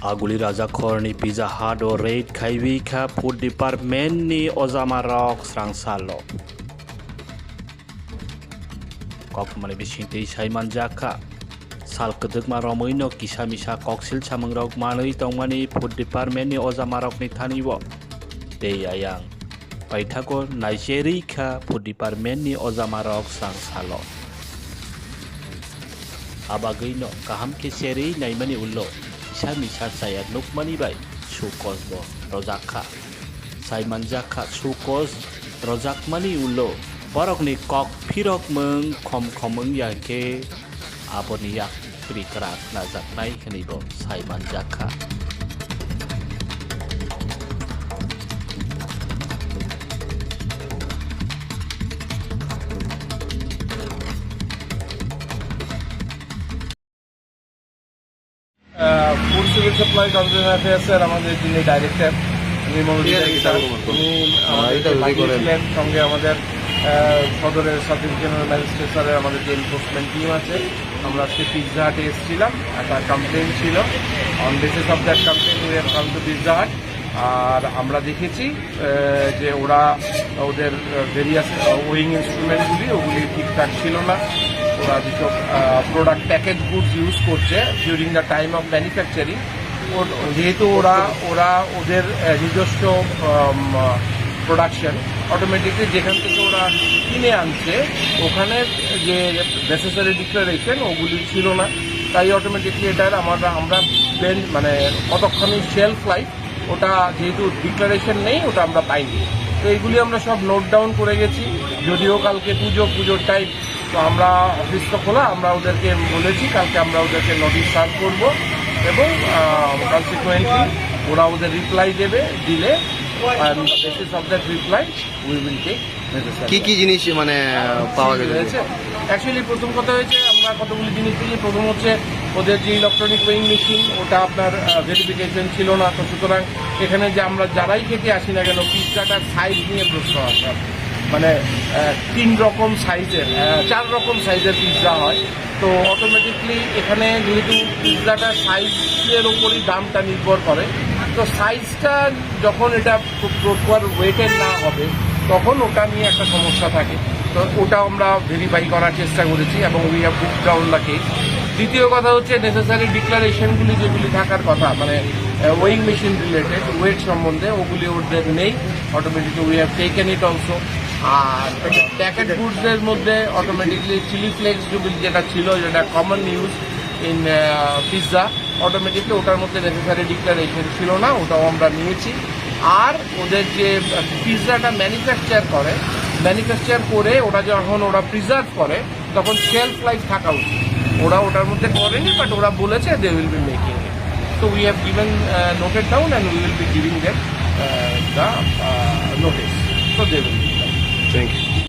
Aguli Rajakorni Pizza Hut or Raid Khaikha Food Department ni Ozamarok Srangsalo. Kok mani bishinti Saiman Jaka. Sal kedek maromoino kisah misa koksil samangrok manui tongmani Food Department ni Ozamarok ni Taniwo. Dey ayang. Paithako Nigeria Food Department ni Ozamarok Srangsalo. Abagino kaham ke seri naimani ullo. Misa saya nukmani bai sukos bo rozaka Saiman jaka sukos rozak mani ulo borok ni kok pirok meng kom meng yake aboni yak prikerak nazak nai kani bo Saiman jaka food civil supply consumer অ্যাফেয়ার্সের আমাদের যিনি director ছিলেন সঙ্গে আমাদের সদরের sub divisional magistrate স্যারের আমাদের যে এনফোর্সমেন্ট টিম আছে আমরা আজকে পিৎজা হাটে এসেছিলাম একটা কমপ্লেন ছিল on basis of that complain we have come to Pizza Hut আর আমরা দেখেছি যে ওরা ওদের ভেরিয়াস ওয়িং ইনস্ট্রুমেন্টগুলি ওগুলি ঠিকঠাক ছিল না ওরা যেসব প্রোডাক্ট প্যাকেজ গুডস ইউজ করছে during the time of manufacturing যেহেতু ওরা ওদের নিজস্ব প্রোডাকশন অটোমেটিকলি যেখান থেকে ওরা কিনে আনছে ওখানে যে নেসেসারি ডিক্লারেশন ওগুলি ছিল না তাই অটোমেটিকলি এটার আমরা মানে কতক্ষণই শেলফ লাইফ ওটা যেহেতু ডিক্লারেশন নেই ওটা আমরা পাইনি তো এইগুলি আমরা সব নোট ডাউন করে গেছি যদিও কালকে পুজোর টাইম তো আমরা অফিস তো খোলা আমরা ওদেরকে বলেছি কালকে আমরা ওদেরকে নোটিশ সার্ভ করবো এবং কনসিকুয়েন্টলি ওরা ওদের রিপ্লাই দিলে basis of that reply we will take কি কি জিনিস মানে পাওয়া গেছে অ্যাকচুয়ালি প্রথম কথা হয়েছে আমরা কতগুলি জিনিস পেয়েছি প্রথম হচ্ছে ওদের যে ইলেকট্রনিক ওয়েইং মেশিন ওটা আপনার ভেরিফিকেশন ছিল না তো সুতরাং এখানে যে আমরা যারাই খেতে আসি না কেন পিৎজাটার সাইজ নিয়ে প্রশ্ন আসে মানে 3 রকম সাইজের 4 রকম সাইজের পিৎজা হয় তো অটোমেটিকলি এখানে যেহেতু পিৎজাটার সাইজের ওপরই দামটা নির্ভর করে তো সাইজটা যখন এটা প্রপার ওয়েটের না হবে তখন ওটা নিয়ে একটা সমস্যা থাকে তো ওটা আমরা ভেরিফাই করার চেষ্টা করেছি এবং we have book down the case দ্বিতীয় কথা হচ্ছে নেসেসারি ডিক্লারেশনগুলি যেগুলি থাকার কথা মানে ওয়েইং মেশিন রিলেটেড ওয়েট সম্বন্ধে ওগুলি ওদের নেই automatically we have taken it also আর প্যাকেট ফুডসের মধ্যে অটোমেটিকলি চিলি ফ্লেক্স যেটা ছিল যেটা common use in pizza automatically ওটার মধ্যে নেসেসারি ডিক্লারেশন ছিল না ওটাও আমরা নিয়েছি আর ওদের যে পিৎজাটা ম্যানুফ্যাকচার করে ওরা যখন ওরা প্রিজার্ভ করে তখন শেলফ লাইফ থাকা উচিত ওরা ওটার মধ্যে করেনি বাট ওরা বলেছে they will be making it so we have given noted down and we will be giving them the notice so they will be thank you